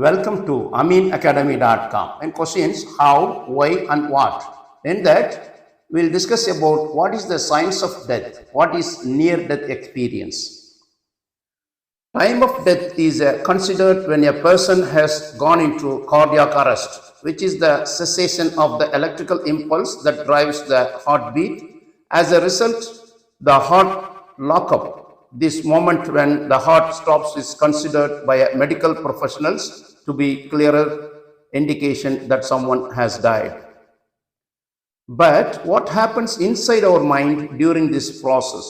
Welcome to aminacademy.com and questions how, why and what. In that, we'll discuss about what is the science of death, what is near-death experience. Time of death is considered when a person has gone into cardiac arrest, which is the cessation of the electrical impulse that drives the heartbeat. As a result, the heart lockup. This moment when the heart stops is considered by medical professionals to be clearer indication that someone has died. But what happens inside our mind during this process?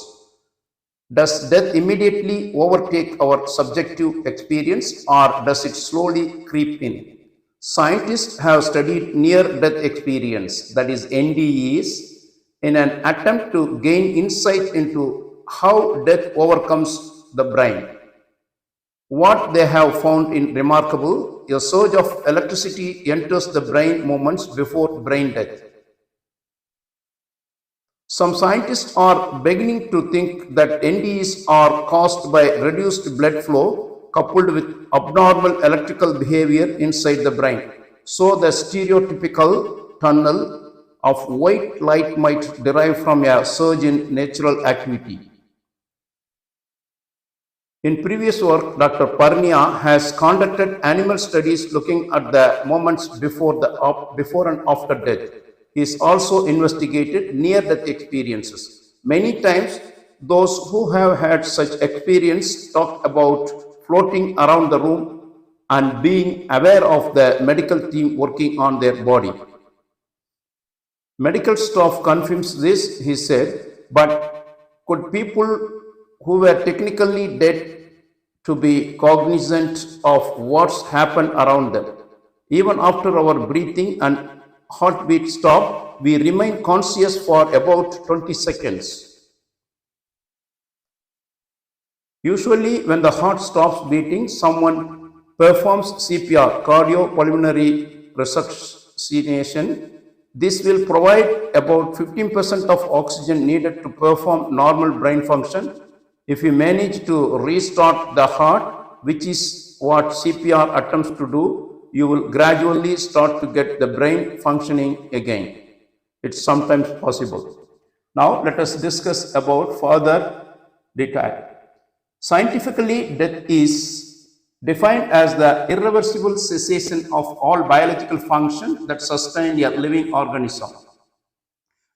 Does death immediately overtake our subjective experience or does it slowly creep in? Scientists have studied near-death experience, that is NDEs, in an attempt to gain insight into how death overcomes the brain. What they have found in remarkable, a surge of electricity enters the brain moments before brain death. Some scientists are beginning to think that NDEs are caused by reduced blood flow coupled with abnormal electrical behavior inside the brain. So the stereotypical tunnel of white light might derive from a surge in natural activity. In previous work, Dr. Parnia has conducted animal studies looking at the moments before and after death. He has also investigated near-death experiences. Many times, those who have had such experience talk about floating around the room and being aware of the medical team working on their body. Medical staff confirms this, he said, but could people who were technically dead to be cognizant of what's happened around them? Even after our breathing and heartbeat stop, we remain conscious for about 20 seconds. Usually, when the heart stops beating, someone performs CPR, cardiopulmonary resuscitation. This will provide about 15% of oxygen needed to perform normal brain function. If you manage to restart the heart, which is what CPR attempts to do, you will gradually start to get the brain functioning again. It's sometimes possible. Now let us discuss about further detail. Scientifically, death is defined as the irreversible cessation of all biological function that sustain a living organism.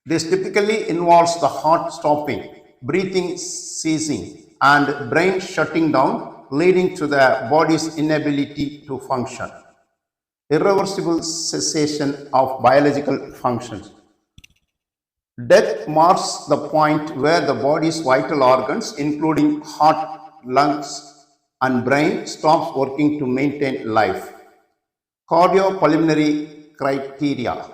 This typically involves the heart stopping, breathing ceasing, and brain shutting down, leading to the body's inability to function. Irreversible cessation of biological functions. Death marks the point where the body's vital organs, including heart, lungs, and brain, stops working to maintain life. Cardiopulmonary criteria.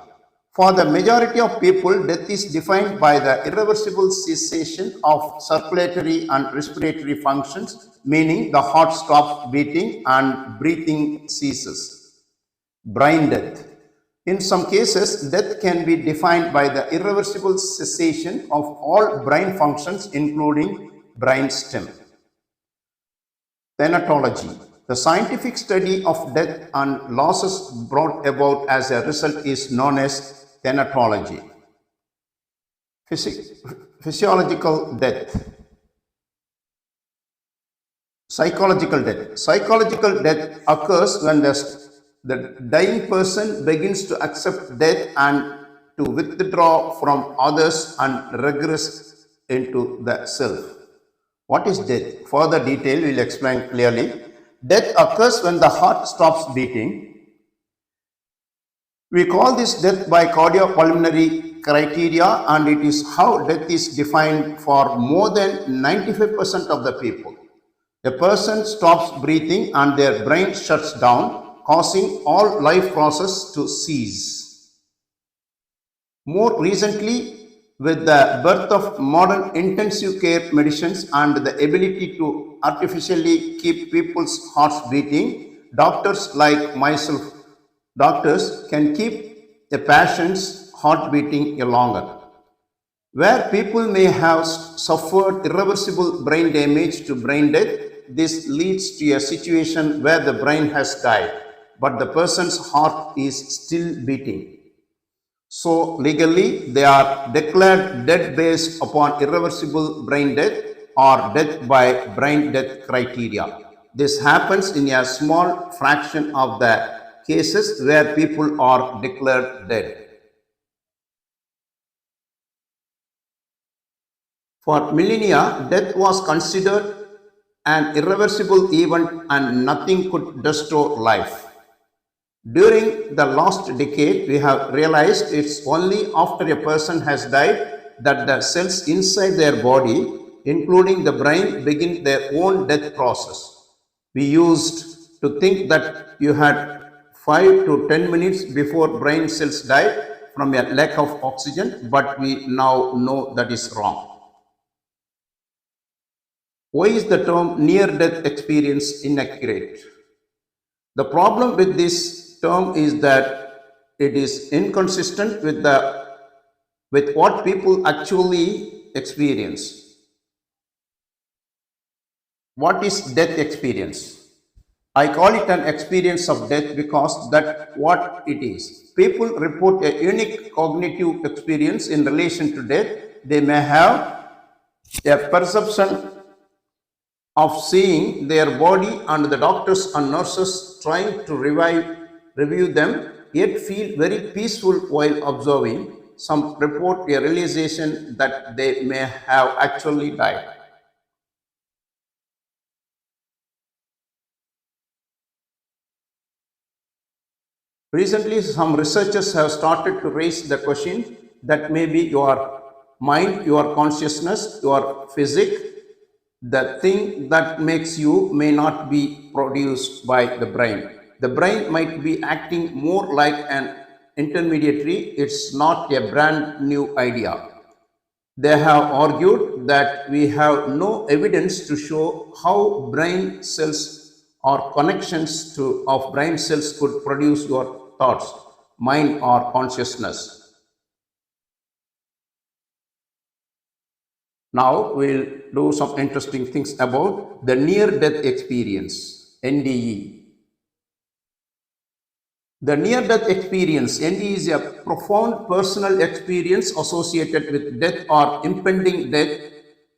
For the majority of people, death is defined by the irreversible cessation of circulatory and respiratory functions, meaning the heart stops beating and breathing ceases. Brain death. In some cases, death can be defined by the irreversible cessation of all brain functions, including brain stem. Thanatology. The scientific study of death and losses brought about as a result is known as thanatology. Physiological death. Psychological death. Psychological death occurs when the dying person begins to accept death and to withdraw from others and regress into the self. What is death? Further detail will explain clearly. Death occurs when the heart stops beating. We call this death by cardiopulmonary criteria, and it is how death is defined for more than 95% of the people. The person stops breathing and their brain shuts down, causing all life process to cease. More recently, with the birth of modern intensive care medicines and the ability to artificially keep people's hearts beating, doctors like myself can keep a patient's heart beating longer. Where people may have suffered irreversible brain damage to brain death, this leads to a situation where the brain has died. but the person's heart is still beating. So legally, they are declared dead based upon irreversible brain death or death by brain death criteria. This happens in a small fraction of the cases where people are declared dead. For millennia, death was considered an irreversible event and nothing could destroy life. During the last decade, we have realized it's only after a person has died that the cells inside their body, including the brain, begin their own death process. We used to think that you had 5 to 10 minutes before brain cells died from a lack of oxygen, but we now know that is wrong. Why is the term near-death experience inaccurate? The problem with this term is that it is inconsistent with what people actually experience. What is death experience? I call it an experience of death because that's what it is. People report a unique cognitive experience in relation to death. They may have a perception of seeing their body and the doctors and nurses trying to review them, yet feel very peaceful while observing. Some report a realization that they may have actually died. Recently, some researchers have started to raise the question that maybe your mind, your consciousness, your physique, the thing that makes you may not be produced by the brain. The brain might be acting more like an intermediary. It's not a brand new idea. They have argued that we have no evidence to show how brain cells or connections of brain cells could produce your thoughts, mind, or consciousness. Now we'll do some interesting things about the near-death experience, NDE. The near-death experience, NDE, is a profound personal experience associated with death or impending death,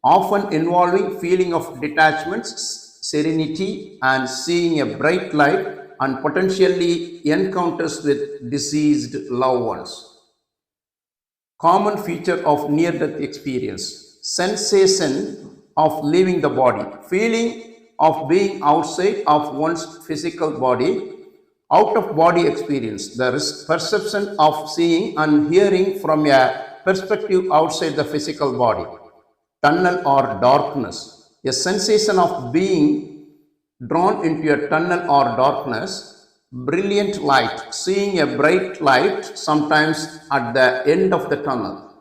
often involving feeling of detachment, serenity, and seeing a bright light, and potentially encounters with deceased loved ones. Common feature of near-death experience: sensation of leaving the body, feeling of being outside of one's physical body, out-of-body experience, the perception of seeing and hearing from a perspective outside the physical body, tunnel or darkness, a sensation of being drawn into a tunnel or darkness, brilliant light, seeing a bright light sometimes at the end of the tunnel,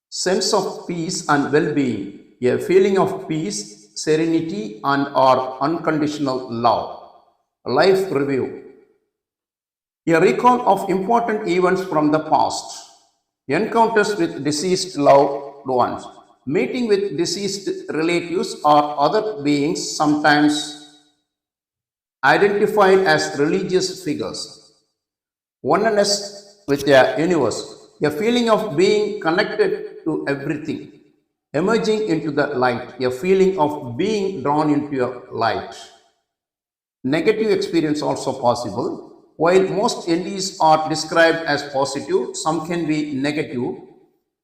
sense of peace and well-being, a feeling of peace, serenity, and or unconditional love. Life review, a recall of important events from the past, encounters with deceased loved ones, meeting with deceased relatives or other beings, sometimes identified as religious figures, oneness with the universe, a feeling of being connected to everything, emerging into the light, a feeling of being drawn into a light. Negative experience also possible. While most NDEs are described as positive, some can be negative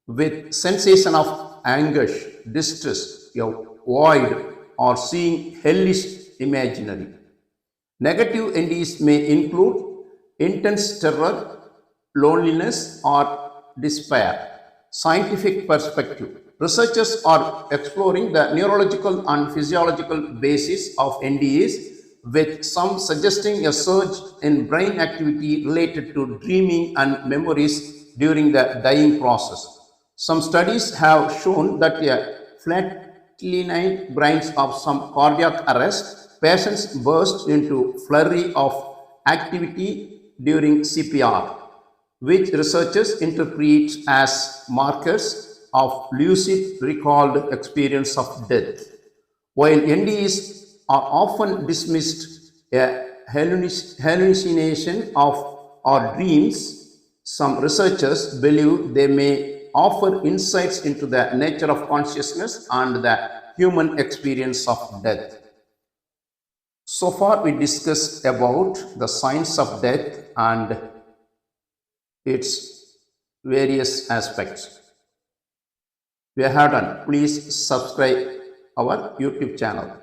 with sensation of anguish, distress, a void, or seeing hellish imaginary. Negative NDEs may include intense terror, loneliness, or despair. Scientific perspective. Researchers are exploring the neurological and physiological basis of NDEs, with some suggesting a surge in brain activity related to dreaming and memories during the dying process. Some studies have shown that a flatlined brains of some cardiac arrest patients burst into flurry of activity during CPR, which researchers interpret as markers of lucid recalled experience of death. While NDEs are often dismissed, a hallucination of or dreams, some researchers believe they may offer insights into the nature of consciousness and the human experience of death. So far, we discussed about the science of death and its various aspects. We have done. Please subscribe our YouTube channel.